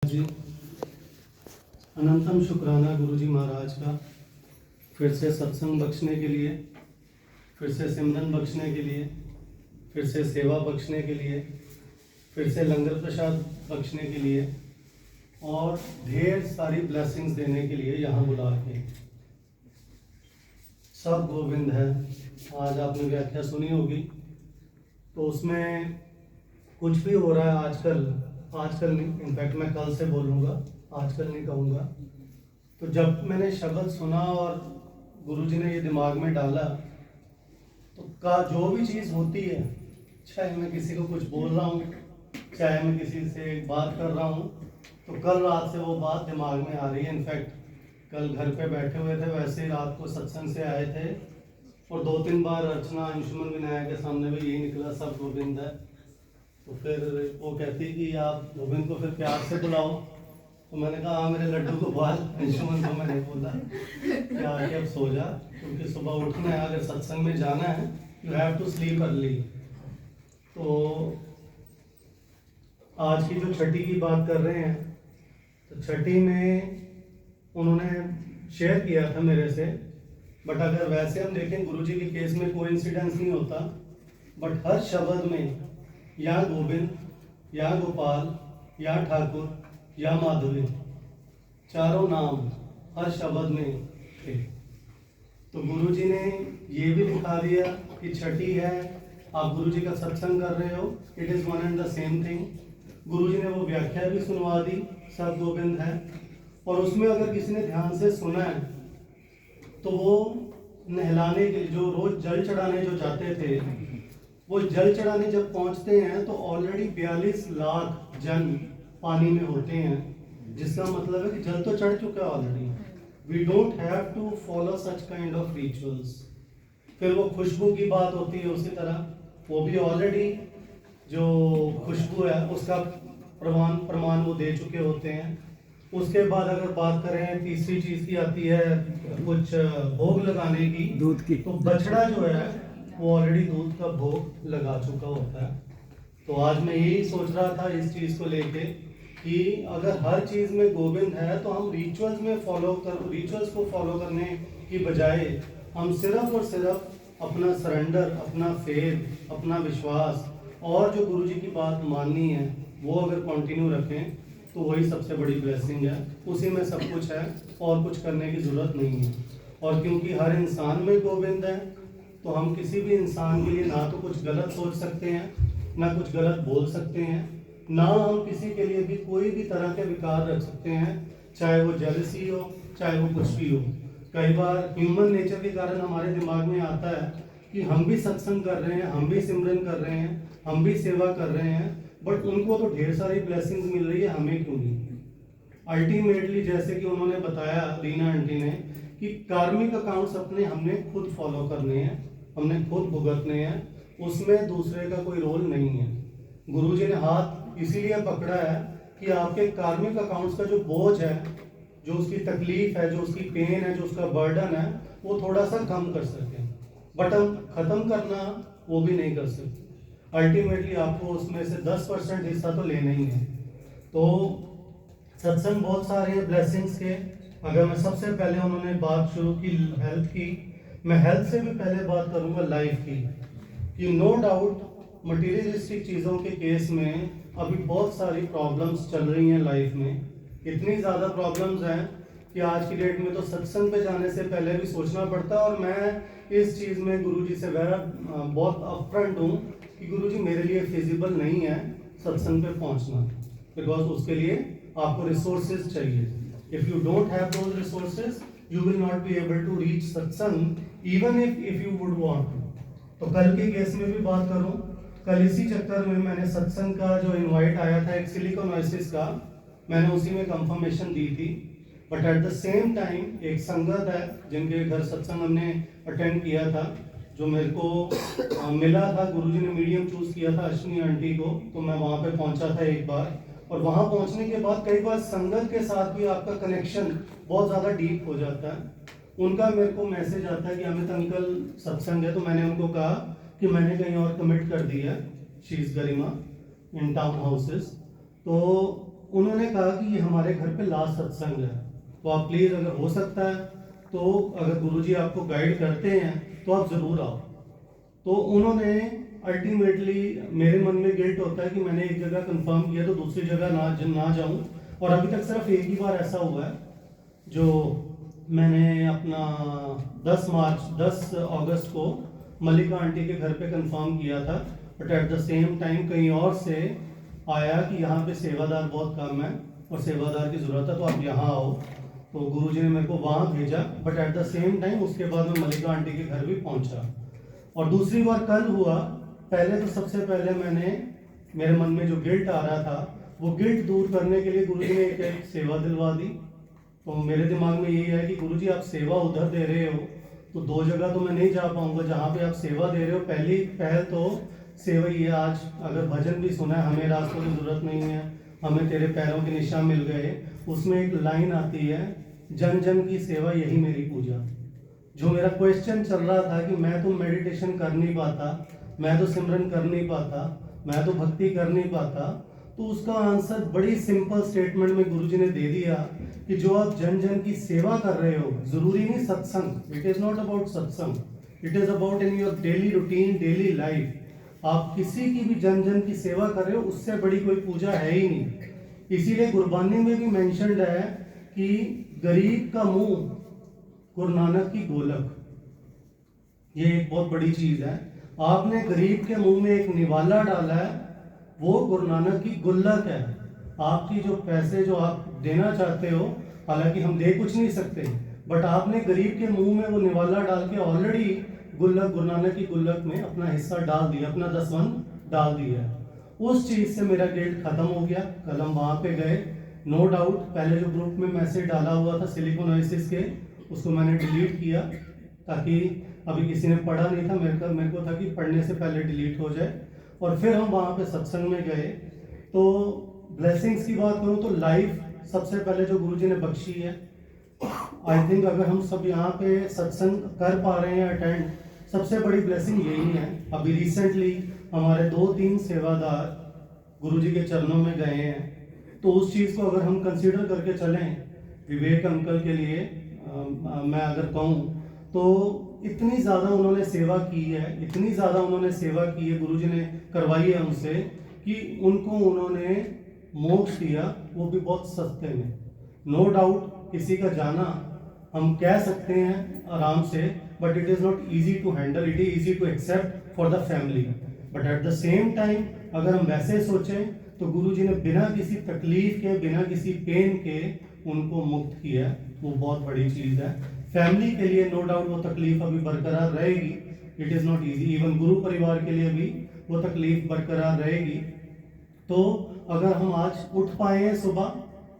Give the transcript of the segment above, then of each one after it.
जी अनंतम शुक्राना गुरुजी महाराज का फिर से सत्संग बख्शने के लिए, फिर से सिमरन बख्शने के लिए, फिर से सेवा बख्शने के लिए, फिर से लंगर प्रसाद बख्शने के लिए और ढेर सारी ब्लेसिंग्स देने के लिए यहाँ बुला के। सब गोविंद है। आज आपने व्याख्या सुनी होगी, तो उसमें कुछ भी हो रहा है आजकल नहीं, इनफैक्ट मैं कल से बोलूँगा, आजकल नहीं कहूँगा। तो जब मैंने शब्द सुना और गुरुजी ने ये दिमाग में डाला, तो जो भी चीज़ होती है, चाहे मैं किसी को कुछ बोल रहा हूँ, चाहे मैं किसी से बात कर रहा हूँ, तो कल रात से वो बात दिमाग में आ रही है। इनफैक्ट कल घर पे बैठे हुए थे, वैसे ही रात को सत्संग से आए थे और 2-3 बार अर्चना अंशुमन विनायक के सामने भी यही निकला, सब गोविंद है। तो फिर वो कहती कि आप गोविंद को फिर प्यार से बुलाओ। तो मैंने कहा हाँ मेरे लड्डू को बाल। अंशुमन को मैंने बोला कि आके अब सो जा, क्योंकि सुबह उठना है, अगर सत्संग में जाना है you have to sleep early. तो आज की जो छठी की बात कर रहे हैं, तो छठी में उन्होंने शेयर किया था मेरे से, बट अगर वैसे हम देखें गुरुजी के केस में कोइंसिडेंस नहीं होता, बट हर शब्द में या गोविंद, या गोपाल, या ठाकुर, या माधुरी, चारों नाम हर शब्द में थे। तो गुरुजी ने ये भी दिखा दिया कि छठी है, आप गुरुजी का सत्संग कर रहे हो, it is one and the same thing. गुरुजी ने वो व्याख्या भी सुनवा दी, सब गोविंद है। और उसमें अगर किसी ने ध्यान से सुना है, तो वो नहलाने के लिए जो रोज जल चढ़ाने जो जाते थे, वो जल चढ़ाने जब पहुंचते हैं तो ऑलरेडी 42 लाख जन पानी में होते हैं, जिसका मतलब है कि जल तो चढ़ चुका है already. We don't have to follow such kind of rituals. फिर वो खुशबू की बात होती है, उसी तरह वो भी ऑलरेडी जो खुशबू है उसका प्रमाण वो दे चुके होते हैं। उसके बाद अगर बात करें तीसरी चीज की आती है कुछ भोग लगाने की, दूध की, तो बछड़ा जो है वो ऑलरेडी दूध का भोग लगा चुका होता है। तो आज मैं यही सोच रहा था इस चीज को लेके कि अगर हर चीज में गोविंद है, तो हम रिचुअल्स को फॉलो करने की बजाय हम सिर्फ और सिर्फ अपना सरेंडर, अपना फेथ, अपना विश्वास और जो गुरुजी की बात माननी है वो अगर कंटिन्यू रखें, तो वही सबसे बड़ी ब्लेसिंग है। उसी में सब कुछ है और कुछ करने की जरूरत नहीं है। और क्योंकि हर इंसान में गोविंद है, तो हम किसी भी इंसान के लिए ना तो कुछ गलत सोच सकते हैं, ना कुछ गलत बोल सकते हैं, ना हम किसी के लिए भी कोई भी तरह के विकार रख सकते हैं, चाहे वो जेलसी हो, चाहे वो कुछ भी हो। कई बार ह्यूमन नेचर के कारण हमारे दिमाग में आता है कि हम भी सत्संग कर रहे हैं, हम भी सिमरन कर रहे हैं, हम भी सेवा कर रहे हैं, बट उनको तो ढेर सारी ब्लेसिंग्स मिल रही है, हमें क्यों नहीं। अल्टीमेटली जैसे कि उन्होंने बताया रीना आंटी ने कि कार्मिक अकाउंट्स अपने हमने खुद फॉलो करने हैं, हमने खुद भुगतने हैं, उसमें दूसरे का कोई रोल नहीं है। गुरुजी ने हाथ इसीलिए पकड़ा है कि आपके कार्मिक अकाउंट्स का जो बोझ है, जो उसकी तकलीफ है, जो उसकी पेन है, जो उसका बर्डन है, वो थोड़ा सा कम कर सके, बट हम खत्म करना वो भी नहीं कर सकते। अल्टीमेटली आपको उसमें से 10% हिस्सा तो लेना ही है। तो सत्संग बहुत सारे हैं ब्लेसिंग्स के। अगर मैं सबसे पहले उन्होंने बात शुरू की हेल्थ की, मैं हेल्थ से भी पहले बात करूंगा लाइफ की, कि नो डाउट मटीरियलिस्टिक चीज़ों के केस में अभी बहुत सारी प्रॉब्लम्स चल रही हैं लाइफ में। इतनी ज़्यादा प्रॉब्लम्स हैं कि आज की डेट में तो सत्संग पे जाने से पहले भी सोचना पड़ता है। और मैं इस चीज़ में गुरुजी से बहुत अपफ्रंट हूँ कि गुरुजी मेरे लिए फिजिबल नहीं है सत्संग पे पहुँचना, बिकॉज उसके लिए आपको रिसोर्सेज चाहिए। If you don't have those resources you will not be able to reach satsang even if you would want to. तो कल के केस में भी बात करूं, कल इसी चक्कर में मैंने सत्संग का जो इनवाइट आया था एक सिलिकॉन ओएसिस का, मैंने उसी में कंफर्मेशन दी थी। But at the same time एक संगत है जिनके घर सत्संग हमने अटेंड किया था, जो मेरे को मिला था, गुरुजी ने मीडियम चूज किया था अश्विनी आंटी को, तो मैं वहाँ पे पहुँचा था एक बार। और वहाँ पहुँचने के बाद कई बार संगत के साथ भी आपका कनेक्शन बहुत ज़्यादा डीप हो जाता है। उनका मेरे को मैसेज आता है कि अमित अंकल सत्संग है, तो मैंने उनको कहा कि मैंने कहीं और कमिट कर दिया, she is Garima in town houses. तो उन्होंने कहा कि ये हमारे घर पे लास्ट सत्संग है, तो आप प्लीज़ अगर हो सकता है तो अगर गुरुजी आपको गाइड करते हैं तो आप ज़रूर आओ। तो उन्होंने अल्टीमेटली, मेरे मन में गिल्ट होता है कि मैंने एक जगह कंफर्म किया तो दूसरी जगह ना जाऊं, और अभी तक सिर्फ एक ही बार ऐसा हुआ है जो मैंने अपना 10 अगस्त को मल्लिका आंटी के घर पे कंफर्म किया था, but at the same time कहीं और से आया कि यहाँ पे सेवादार बहुत कम है और सेवादार की ज़रूरत है, तो आप यहाँ आओ। तो गुरुजी ने मेरे को वहाँ भेजा, but at the same time उसके बाद मैं मल्लिका आंटी के घर भी पहुँचा। और दूसरी बार कल हुआ। पहले तो सबसे पहले मेरे मन में जो गिल्ट आ रहा था, वो गिल्ट दूर करने के लिए गुरुजी ने एक सेवा दिलवा दी। तो मेरे दिमाग में यही है कि गुरुजी आप सेवा उधर दे रहे हो तो दो जगह तो मैं नहीं जा पाऊंगा जहाँ पे आप सेवा दे रहे हो। पहली पहल तो सेवा ही है। आज अगर भजन भी सुना है, हमें रास्तों की जरूरत नहीं है, हमें तेरे पैरों के निशान मिल गए, उसमें एक लाइन आती है, जन जन की सेवा यही मेरी पूजा। जो मेरा क्वेश्चन चल रहा था कि मैं तो मेडिटेशन कर नहीं पाता, मैं तो सिमरन कर नहीं पाता, मैं तो भक्ति कर नहीं पाता, तो उसका आंसर बड़ी सिंपल स्टेटमेंट में गुरुजी ने दे दिया कि जो आप जन जन की सेवा कर रहे हो, जरूरी नहीं सत्संग, इट इज नॉट अबाउट सत्संग, it is about in your daily routine, daily life. आप किसी की भी जन जन की सेवा कर रहे हो, उससे बड़ी कोई पूजा है ही नहीं। इसीलिए गुरबानी में भी मेंशन्ड है कि गरीब का मुंह गुरु नानक की गोलक, ये एक बहुत बड़ी चीज है। आपने गरीब के मुंह में एक निवाला डाला है, वो गुरु नानक की गुल्लक है। आपकी जो पैसे जो आप देना चाहते हो, हालांकि हम दे कुछ नहीं सकते, बट आपने गरीब के मुंह में वो निवाला डाल के ऑलरेडी गुल्लक, गुरु नानक की गुल्लक में अपना हिस्सा डाल दिया, अपना दसवन डाल दिया। उस चीज से मेरा गिल्ट खत्म हो गया। कल हम वहां पे गए, नो डाउट पहले जो ग्रुप में मैसेज डाला हुआ था सिलिकॉन ओएसिस के, उसको मैंने डिलीट किया ताकि अभी किसी ने पढ़ा नहीं था, मेरे को था कि पढ़ने से पहले डिलीट हो जाए। और फिर हम वहाँ पे सत्संग में गए। तो ब्लेसिंग्स की बात करूँ तो लाइफ सबसे पहले जो गुरुजी ने बख्शी है, आई थिंक अगर हम सब यहाँ पे सत्संग कर पा रहे हैं अटेंड, सबसे बड़ी ब्लेसिंग यही है। अभी रिसेंटली हमारे 2-3 सेवादार गुरुजी के चरणों में गए हैं, तो उस चीज़ को अगर हम कंसीडर करके चलें, विवेक अंकल के लिए मैं अगर कहूँ तो इतनी ज़्यादा उन्होंने सेवा की है, इतनी ज़्यादा उन्होंने सेवा की है, गुरुजी ने करवाई है उनसे, कि उनको उन्होंने मोक्ष दिया, वो भी बहुत सस्ते में। नो डाउट किसी का जाना हम कह सकते हैं आराम से, but it is not easy to handle, it is easy to accept for the family. But at the same time अगर हम वैसे सोचें तो गुरुजी ने बिना किसी तकलीफ के, बिना किसी पेन के उनको मुक्त किया, वो बहुत बड़ी चीज़ है। फैमिली के लिए नो डाउट वो तकलीफ अभी बरकरार रहेगी, it is not easy. Even गुरु परिवार के लिए भी वो तकलीफ बरकरार रहेगी। तो अगर हम आज उठ पाए हैं सुबह,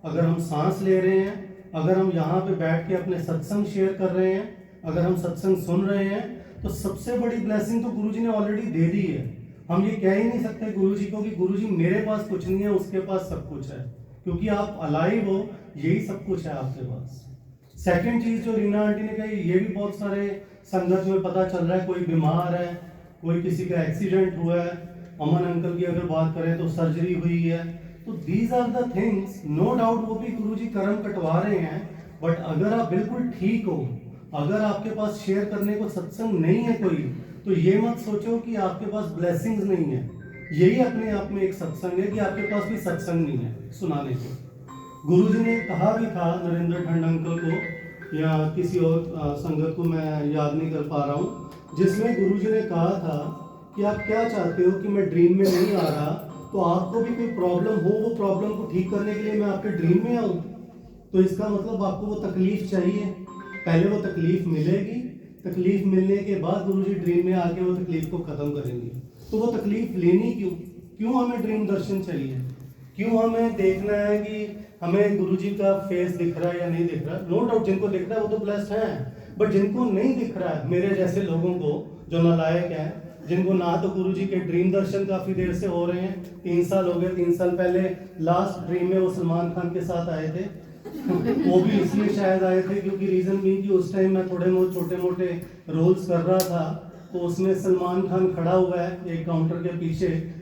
अगर हम सांस ले रहे हैं, अगर हम यहाँ पे बैठ के अपने सत्संग शेयर कर रहे हैं, अगर हम सत्संग सुन रहे हैं, तो सबसे बड़ी ब्लेसिंग तो गुरुजी ने ऑलरेडी दे दी है। हम ये कह ही नहीं सकते गुरुजी को कि गुरुजी मेरे पास कुछ नहीं है, उसके पास सब कुछ है, क्योंकि आप अलाइव हो, यही सब कुछ है आपके पास। सेकंड चीज जो रीना आंटी ने कही, ये भी बहुत सारे संगत में पता चल रहा है, कोई बीमार है, कोई किसी का एक्सीडेंट हुआ है, अमन अंकल की अगर बात करें तो सर्जरी हुई है। तो these are the things, no doubt वो भी गुरुजी कर्म कटवा रहे हैं, बट अगर आप बिल्कुल ठीक हो, अगर आपके पास शेयर करने को सत्संग नहीं है कोई, तो ये मत सोचो कि आपके पास ब्लेसिंग्स नहीं है। यही अपने आप में एक सत्संग है कि आपके पास भी सत्संग नहीं है सुनाने को। गुरुजी ने कहा भी था नरेंद्र ठंड अंकल को, या किसी और संगत को, मैं याद नहीं कर पा रहा हूँ, जिसमें गुरुजी ने कहा था कि आप क्या चाहते हो कि मैं ड्रीम में नहीं आ रहा, तो आपको भी कोई प्रॉब्लम हो, वो प्रॉब्लम को ठीक करने के लिए मैं आपके ड्रीम में आऊँ। तो इसका मतलब आपको वो तकलीफ चाहिए, पहले वो तकलीफ मिलेगी, तकलीफ मिलने के बाद गुरुजी ड्रीम में आके वो तकलीफ को खत्म करेंगे। तो वो तकलीफ लेनी क्यों हमें ड्रीम दर्शन चाहिए? क्यों हमें देखना है कि हमें गुरुजी का फेस दिख रहा है या नहीं दिख रहा है? नो डाउट जिनको दिख रहा है वो तो ब्लेस्ड हैं, बट जिनको नहीं दिख रहा है, मेरे जैसे लोगों को जो नालायक हैं, जिनको ना तो गुरुजी के ड्रीम दर्शन काफी देर से हो रहे हैं, 3 साल हो गए, 3 साल पहले लास्ट ड्रीम में वो सलमान खान के साथ आए थे वो भी इसलिए शायद आए थे क्योंकि रीजन भी कि उस टाइम मैं थोड़े बहुत छोटे मोटे रोल्स कर रहा था, तो उसमें सलमान खान खड़ा हुआ है एक काउंटर के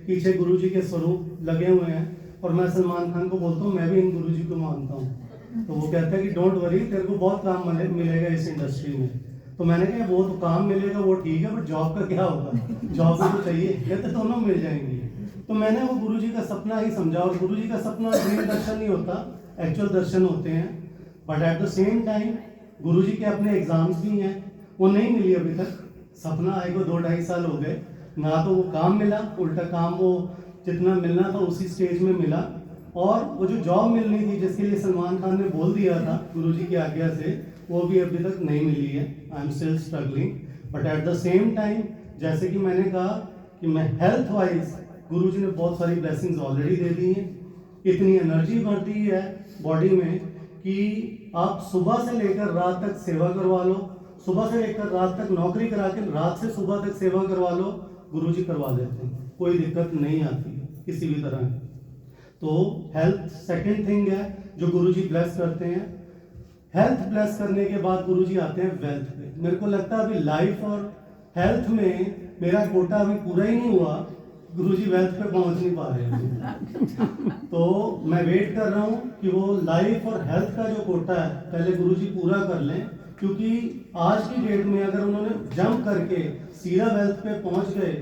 पीछे गुरुजी के स्वरूप लगे हुए हैं। और मैं सलमान खान को बोलता हूँ मैं भी इन गुरुजी को मानता हूँ। तो वो कहता है कि डोंट वरी, तेरे को बहुत काम मिलेगा इस इंडस्ट्री में। तो मैंने कहा वो तो काम मिलेगा वो ठीक है, बट जॉब का क्या होगा, जॉब भी तो चाहिए। कहते दोनों मिल जाएंगी। तो मैंने वो गुरुजी का सपना ही समझा, और गुरुजी का सपना ड्रीम दर्शन नहीं होता, एक्चुअल दर्शन होते हैं। But at the same time गुरुजी के अपने एग्जाम्स भी हैं, वो नहीं मिली अभी तक। सपना आए को 2-2.5 साल हो गए, ना तो वो काम मिला, उल्टा काम वो जितना मिलना था उसी स्टेज में मिला। और वो जो जॉब मिलनी थी जिसके लिए सलमान खान ने बोल दिया था गुरुजी की आज्ञा से, वो भी अभी तक नहीं मिली है। I am still struggling. But at the same time जैसे कि मैंने कहा कि मैं हेल्थ वाइज गुरुजी ने बहुत सारी ब्लेसिंग्स ऑलरेडी दे दी हैं। इतनी एनर्जी भर दी है बॉडी में कि आप सुबह से लेकर रात तक सेवा करवा लो, सुबह से लेकर रात तक नौकरी करा के रात से सुबह तक सेवा करवा लो, गुरुजी करवा देते हैं, कोई दिक्कत नहीं आती किसी भी तरह। तो हेल्थ सेकंड थिंग है जो गुरुजी ब्लेस करते हैं। हेल्थ ब्लेस करने के बाद गुरुजी आते हैं वेल्थ पे। मेरे को लगता है अभी लाइफ और हेल्थ में मेरा कोटा अभी पूरा ही नहीं हुआ, गुरुजी वेल्थ पे पहुंच नहीं पा रहे हैं। तो मैं वेट कर रहा हूँ कि वो लाइफ और हेल्थ का जो कोटा है पहले गुरुजी पूरा कर लें, क्योंकि आज की डेट में अगर उन्होंने जंप करके सीधा वेल्थ पे पहुंच गए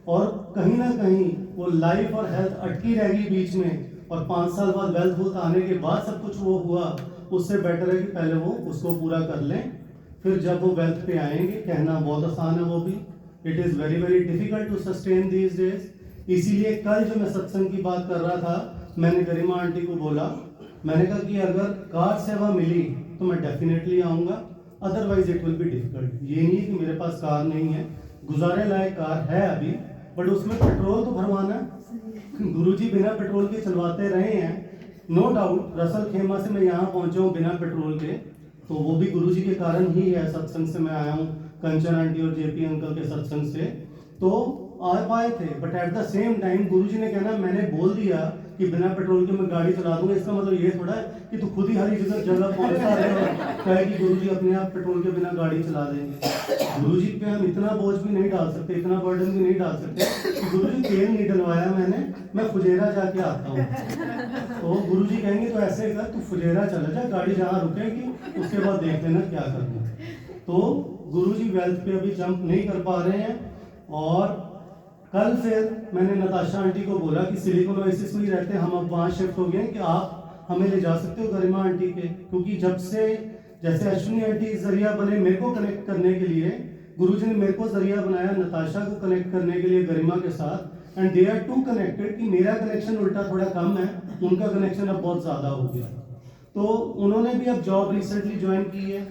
और कहीं ना कहीं वो लाइफ और हेल्थ अटकी रहेगी बीच में, और 5 साल बाद वेल्थ आने के बाद सब कुछ वो हुआ, उससे बेटर है कि पहले वो उसको पूरा कर लें, फिर जब वो वेल्थ पे आएंगे। कहना बहुत आसान है वो भी, it is very very difficult to sustain these days. इसीलिए कल जो मैं सत्संग की बात कर रहा था, मैंने गरिमा आंटी को बोला, मैंने कहा कि अगर कार सेवा मिली तो मैं डेफिनेटली आऊँगा, otherwise it will be difficult. ये नहीं है कि मेरे पास कार नहीं है, गुजारे लायक कार है अभी, बट उसमें पेट्रोल तो भरवाना। गुरुजी बिना पेट्रोल के चलवाते रहे हैं, नो डाउट। रसल खेमा से मैं यहाँ पहुँचा हूँ बिना पेट्रोल के, तो वो भी गुरुजी के कारण ही है। सत्संग से मैं आया हूँ, कंचन आंटी और जेपी अंकल के सत्संग से तो आ पाए थे। But at the same time गुरुजी ने कहना मैंने बोल दिया कि बिना पेट्रोल के मैं गाड़ी चला दूंगा, इसका मतलब ये थोड़ा है कि तू खुद ही हर जगह पहुंचता रहे और कहे कि गुरुजी अपने आप पेट्रोल के बिना गाड़ी चला देंगे। गुरुजी पे हम इतना बोझ भी नहीं डाल सकते, इतना बर्डन भी नहीं डाल सकते कि गुरुजी तेल नहीं डलवाया मैंने, मैं फुजेरा जाके आता हूँ। तो गुरुजी कहेंगे तो ऐसे कर, तू फुजेरा चला जा, गाड़ी जहाँ रुकेगी उसके बाद देख लेना क्या करना। तो गुरुजी वेल्थ पे अभी जंप नहीं कर पा रहे हैं। और कल फिर मैंने नताशा आंटी को बोला कि सिलिकॉन ओएसिस में ही रहते हैं, हम अब वहाँ शिफ्ट हो गए कि आप हमें ले जा सकते हो गरिमा आंटी के, क्योंकि जब से जैसे अश्विनी आंटी जरिया बने मेरे को कनेक्ट करने के लिए, गुरुजी ने मेरे को जरिया बनाया नताशा को कनेक्ट करने के लिए गरिमा के साथ, and they are too connected कि मेरा कनेक्शन उल्टा थोड़ा कम है, उनका कनेक्शन अब बहुत ज़्यादा हो गया। तो उन्होंने भी अब जॉब रिसेंटली ज्वाइन की है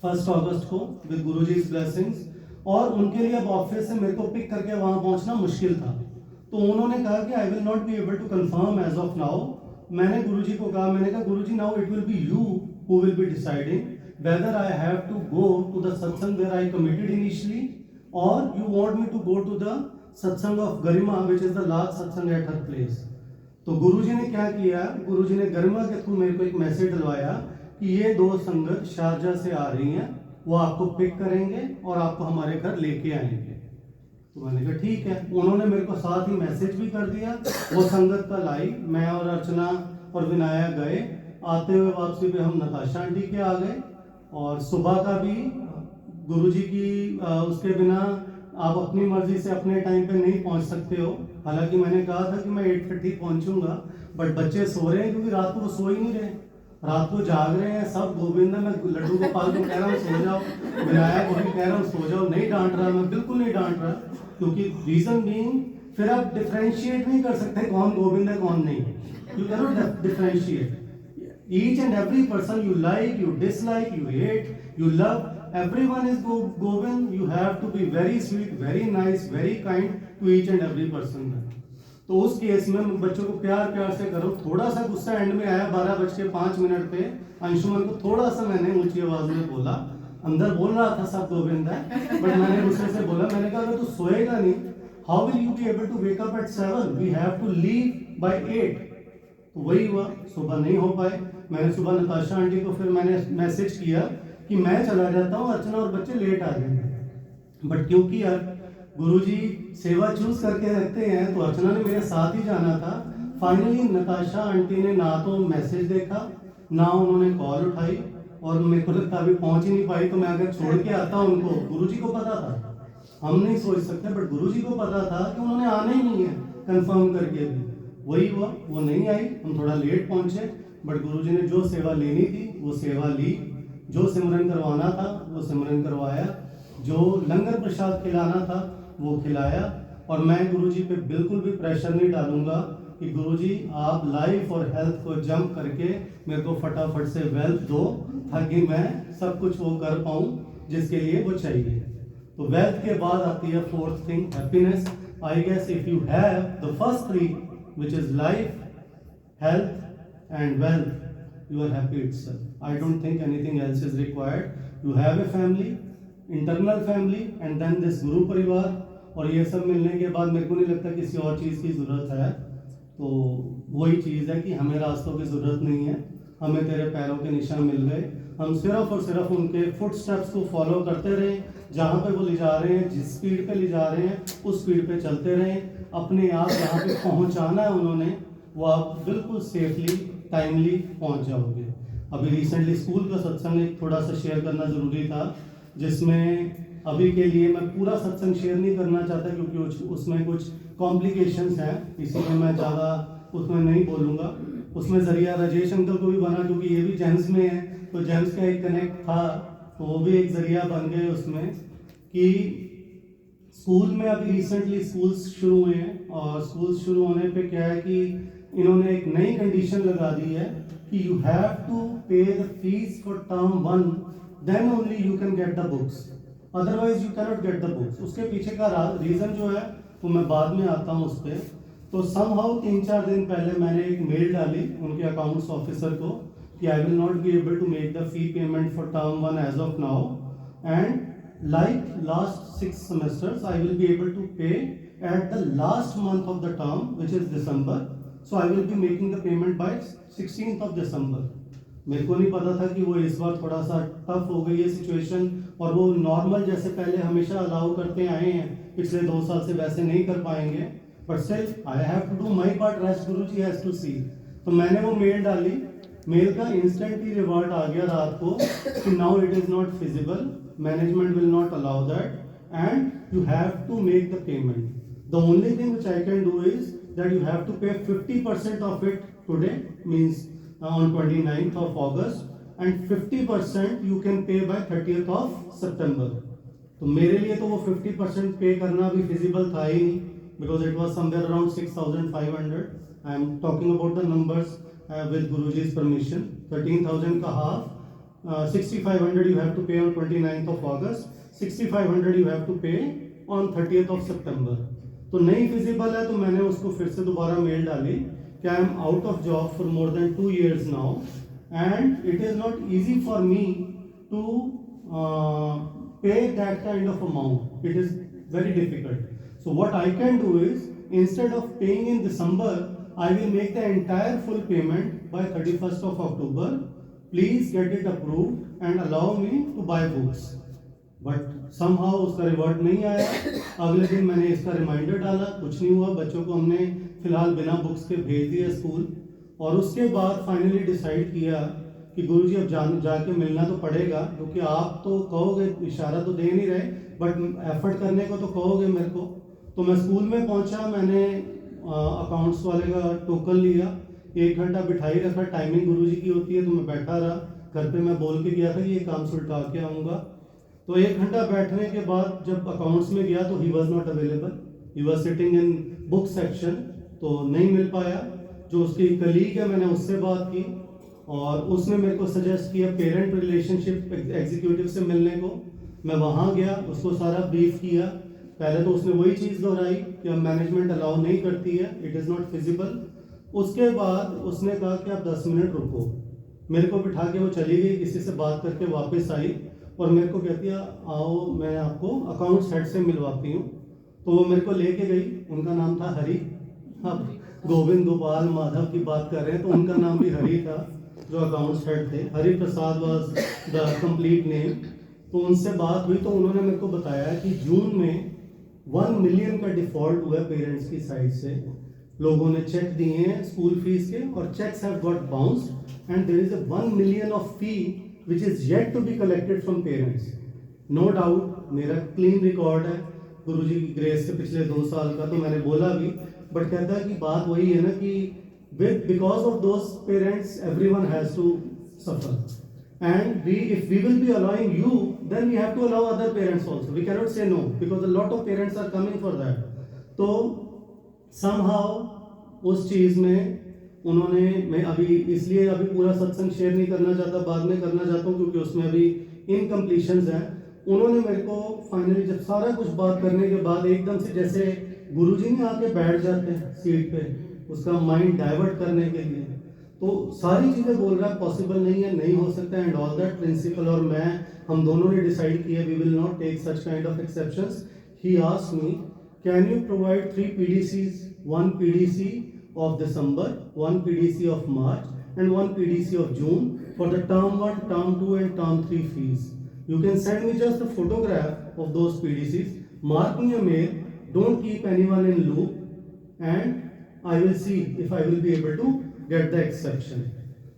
1 अगस्त को विद गुरुजी's ब्लेसिंग्स, और उनके लिए अब ऑफिस से मेरे को पिक करके वहाँ पहुँचना मुश्किल था। तो उन्होंने कहा कि I will not be able to confirm as of now. मैंने गुरुजी को कहा, मैंने कहा Guruji now it will be you who will be deciding whether I have to go to the satsang where I committed initially, और you want me to go to the satsang of Garima which is the last satsang at her place. तो गुरुजी ने क्या किया, गुरुजी ने गरिमा के through मेरे को एक मैसेज डलवाया कि ये 2 संगत शारजा से आ रही हैं, वो आपको पिक करेंगे और आपको हमारे घर लेके आएंगे। तो मैंने कहा ठीक है। उन्होंने मेरे को साथ ही मैसेज भी कर दिया, वो संगत कल आई, मैं और अर्चना और विनाया गए, आते हुए वापसी पे हम नताशा आंटी के आ गए। और सुबह का भी गुरुजी की उसके बिना आप अपनी मर्जी से अपने टाइम पे नहीं पहुंच सकते हो। हालांकि मैंने कहा था कि मैं 8:30 पहुंचूंगा, बट बच्चे सो रहे हैं क्योंकि रात को वो सो ही नहीं रहे, रात को जाग रहे हैं सब। गोविंदा, मैं लड्डू गोपाल को कह रहा हूँ सो जाओ, विनायक को भी कह रहा हूँ सो जाओ, नहीं डांट रहा, मैं बिल्कुल नहीं डांट रहा, क्योंकि रीजन बीइंग फिर आप डिफरेंशिएट नहीं कर सकते कौन गोविंद है कौन नहीं। You can not differentiate each and every person, you like, you dislike, you hate, you love, everyone is Govind. You have to be very sweet, very nice, very kind to each and every person. तो उस case में मैं बच्चों को प्यार प्यार से करो। थोड़ा सा गुस्सा एंड में आया 12:05 पे, अंशुमन को थोड़ा सा मैंने ऊंची आवाज में बोला, अंदर बोल रहा था सब गोविंद है, बट मैंने गुस्से से बोला, मैंने कहा अगर तू सोएगा नहीं, how will you be able to wake up at 7? We have to leave by 8। तो वही हुआ, सुबह नहीं हो पाए। मैंने सुबह नताशा आंटी को फिर मैंने मैसेज किया कि मैं चला जाता हूँ, अर्चना और बच्चे लेट आ जाएंगे। बट क्योंकि यार गुरुजी सेवा चूज करके रखते हैं, तो अर्चना ने मेरे साथ ही जाना था। फाइनली नताशा आंटी ने ना तो मैसेज देखा, ना उन्होंने कॉल उठाई, और मेरे को लगता अभी पहुंच ही नहीं पाई। तो मैं अगर छोड़ के आता उनको, गुरुजी को पता था, हम नहीं सोच सकते, बट गुरुजी को पता था कि उन्होंने आना ही नहीं है कंफर्म करके भी। वही हुआ, वो नहीं आई, हम थोड़ा लेट पहुंचे, बट गुरुजी ने जो सेवा लेनी थी वो सेवा ली, जो सिमरन करवाना था वो सिमरन करवाया, जो लंगर प्रसाद खिलाना था वो खिलाया। और मैं गुरुजी पे बिल्कुल भी प्रेशर नहीं डालूंगा कि गुरुजी आप लाइफ और हेल्थ को जंप करके मेरे को फटाफट से वेल्थ दो, ताकि मैं सब कुछ वो कर पाऊँ जिसके लिए वो चाहिए। तो वेल्थ के बाद आती है fourth thing, happiness. I guess if you have the first three which is life, health and wealth, you are happy itself. I don't think anything else is required. You have a family, internal family, and then this गुरु परिवार, और ये सब मिलने के बाद मेरे को नहीं लगता किसी और चीज़ की ज़रूरत है। तो वही चीज़ है कि हमें रास्तों की ज़रूरत नहीं है, हमें तेरे पैरों के निशान मिल गए, हम सिर्फ और सिर्फ उनके फुट स्टेप्स को फॉलो करते रहें, जहाँ पे वो ले जा रहे हैं, जिस स्पीड पे ले जा रहे हैं उस स्पीड पे चलते रहें। अपने आप जहाँ पे पहुँचाना है उन्होंने, वो आप बिल्कुल सेफली टाइमली पहुंच जाओगे। अभी रिसेंटली स्कूल का सत्संग एक थोड़ा सा शेयर करना ज़रूरी था, जिसमें अभी के लिए मैं पूरा सत्संग शेयर नहीं करना चाहता क्योंकि उसमें कुछ कॉम्प्लिकेशंस हैं, इसीलिए मैं ज़्यादा उसमें नहीं बोलूँगा। उसमें ज़रिया राजेश अंकल को भी बना, क्योंकि ये भी जेंट्स में है, तो जेंट्स का एक कनेक्ट था, तो वो भी एक ज़रिया बन गए उसमें कि स्कूल में अभी रिसेंटली स्कूल्स शुरू हुए हैं, और स्कूल्स शुरू होने पे क्या है कि इन्होंने एक नई कंडीशन लगा दी है कि you have to pay the fees for term 1, then only you can get the books, otherwise you cannot get the books. उसके पीछे का रीज़न जो है वो मैं बाद में आता हूँ उस पर। तो समहाउ 3-4 दिन पहले मैंने एक मेल डाली उनके अकाउंट्स ऑफिसर को कि I will not be able to make the fee payment for term 1 as of now, and like last 6 semesters I will be able to pay at the last month of the term, which is December, so I will be making the payment by 16th of December। मेरे को नहीं पता था कि वो इस बार थोड़ा सा टफ हो गई है सिचुएशन, और वो नॉर्मल जैसे पहले हमेशा अलाउ करते आए हैं पिछले 2 साल से वैसे नहीं कर पाएंगे, but still I have to do my part, rest Guruji has to see. तो मैंने वो मेल डाली, मेल का इंस्टेंट ही रिवर्ट आ गया रात को कि now it is not feasible, management will not allow that, and you have to make the payment. The only thing which I can do is that you have to pay 50% of it today, means on 29th of August, and 50% you can pay by 30th of September। तो मेरे लिए तो वो 50% पे करना भी feasible था ही नहीं, because it was somewhere around 6,500। I am talking about the numbers with Guruji's permission। 13,000 का half, 6,500 you have to pay on 29th of August, 6,500 you have to pay on 30th of September। तो नहीं feasible है, तो मैंने उसको फिर से दोबारा मेल डाली कि I am out of job for more than 2 years now, and it is not easy for me to pay that kind of amount, it is very difficult. So what I can do is instead of paying in December, I will make the entire full payment by 31st of October। Please get it approved and allow me to buy books। But somehow उसका revert नहीं आया। अगले दिन मैंने इसका reminder डाला, कुछ नहीं हुआ। बच्चों को हमने फिलहाल बिना बुक्स के भेज दिया स्कूल, और उसके बाद फाइनली डिसाइड किया कि गुरुजी अब जाके मिलना तो पड़ेगा, क्योंकि आप तो कहोगे, इशारा तो दे नहीं रहे, बट एफर्ट करने को तो कहोगे मेरे को। तो मैं स्कूल में पहुंचा, मैंने अकाउंट्स वाले का टोकन लिया, 1 घंटा बिठाई रखा, टाइमिंग गुरुजी की होती है, तो मैं बैठा रहा। घर पे मैं बोल के गया था कि ये काम सुलटा के आऊँगा। तो 1 घंटा बैठने के बाद जब अकाउंट्स में गया तो he was not available, he was sitting in book section, तो नहीं मिल पाया। जो उसकी कलीग है, मैंने उससे बात की, और उसने मेरे को सजेस्ट किया पेरेंट रिलेशनशिप एग्जीक्यूटिव से मिलने को। मैं वहाँ गया, उसको सारा ब्रीफ किया। पहले तो उसने वही चीज़ दोहराई कि अब मैनेजमेंट अलाउ नहीं करती है, इट इज़ नॉट फिजिबल। उसके बाद उसने कहा कि आप 10 मिनट रुको। मेरे को बिठा के वो चली गई, किसी से बात करके वापस आई और मेरे को कहती है आओ मैं आपको अकाउंट्स हेड से मिलवाती हूँ। तो वो मेरे को लेके गई, उनका नाम था हरी। अब गोविंद गोपाल माधव की बात कर रहे हैं, तो उनका नाम भी हरी था जो अकाउंट्स हेड थे। Hari Prasad was the complete name. तो उनसे बात हुई तो उन्होंने मेरे को बताया कि जून में 1 मिलियन का डिफॉल्ट हुआ पेरेंट्स की साइड से। लोगों ने चेक दिए हैं स्कूल फीस के और cheques have got bounced and there is a 1 million of fee which is yet to be collected from parents. No doubt मेरा क्लीन रिकॉर्ड है गुरुजी की ग्रेस से पिछले 2 साल का, तो मैंने बोला भी, बट कहता है कि बात वही है ना कि with because of those parents everyone has to suffer, and if we will be allowing you, then we have to allow other parents also. We cannot say no because a lot of parents are coming for that. तो somehow उस चीज में उन्होंने, मैं अभी इसलिए अभी पूरा सत्संग शेयर नहीं करना चाहता, बाद में करना चाहता हूँ क्योंकि उसमें अभी इनकम्प्लीशंस हैं। उन्होंने मेरे को फाइनली जब सारा कुछ बात करने के बाद एकदम से जैसे गुरुजी ने आके बैठ जाते हैं सीट पे उसका माइंड डाइवर्ट करने के लिए, तो सारी चीज़ें बोल रहा है पॉसिबल नहीं है, नहीं हो सकता एंड ऑल दैट। प्रिंसिपल और मैं, हम दोनों ने डिसाइड किया we will not take such kind of exceptions. He asked me can you provide 3 PDCs, 1 PDC of December, 1 PDC of March and 1 PDC of June for the term 1, term 2 and term 3 fees. You can send me just a photograph of those PDCs, mark me a mail, don't keep anyone in loop and I will see if I will be able to get the exception.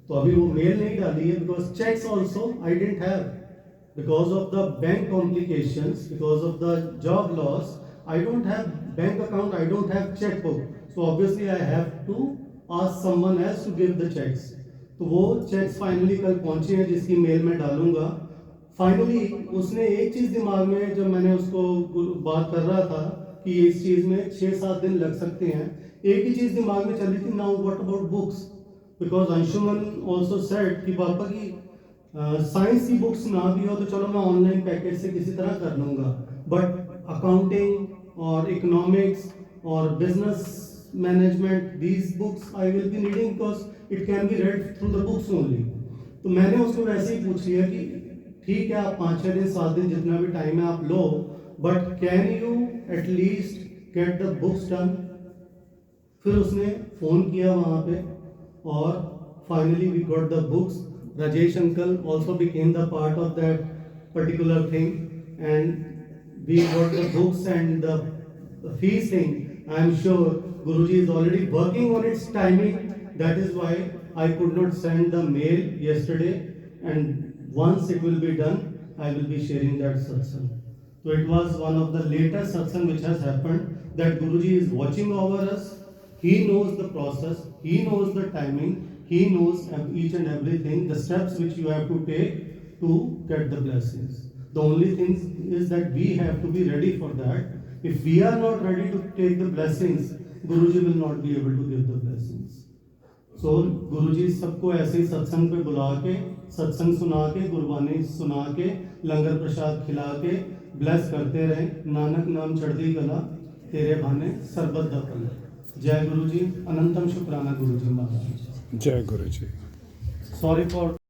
तो अभी वो mail नहीं डाली है because checks also I didn't have because of the bank complications, because of the job loss. I don't have bank account, I don't have checkbook, so obviously I have to ask someone else to give the checks. तो वो checks finally कल पहुंचे हैं जिसकी mail मैं डालूंगा। Finally उसने एक चीज दिमाग में, जब मैंने उसको बात कर रहा था कि इस चीज में 6-7 दिन लग सकते हैं, एक ही चीज दिमाग में चल रही थी, now what about books, because Anshuman also said कि पापा की साइंस की बुक्स ना भी हो तो चलो मैं ऑनलाइन पैकेज से किसी तरह कर लूंगा, बट अकाउंटिंग और इकोनॉमिक्स और business management, these books I will be reading because it can be red through the books only. तो मैंने उसको वैसे ही पूछ लिया कि ठीक है आप 5-6 दिन 7 दिन जितना भी टाइम है आप लो, but can you at least get the books done. फिर उसने फोन किया वहाँ पे और finally we got the books. Rajesh uncle also became the part of that particular thing and we got the books and the fees thing. I am sure Guruji is already working on its timing, that is why I could not send the mail yesterday, and once it will be done I will be sharing that satsang. So it was one of the latest satsang which has happened, that Guruji is watching over us. He knows the process, he knows the timing, he knows each and everything, the steps which you have to take to get the blessings. The only thing is that we have to be ready for that. If we are not ready to take the blessings, Guruji will not be able to give the blessings. So गुरुजी सबको ऐसे ही सत्संग पे बुला के, सत्संग सुना के, गुरबानी सुना के, लंगर प्रसाद खिला के ब्लेस करते रहे। नानक नाम चढ़ती गला, तेरे भाने सरबत दा फल। जय गुरुजी, अनंतम शुक्राना गुरुजी महाराज। जय गुरुजी। Sorry for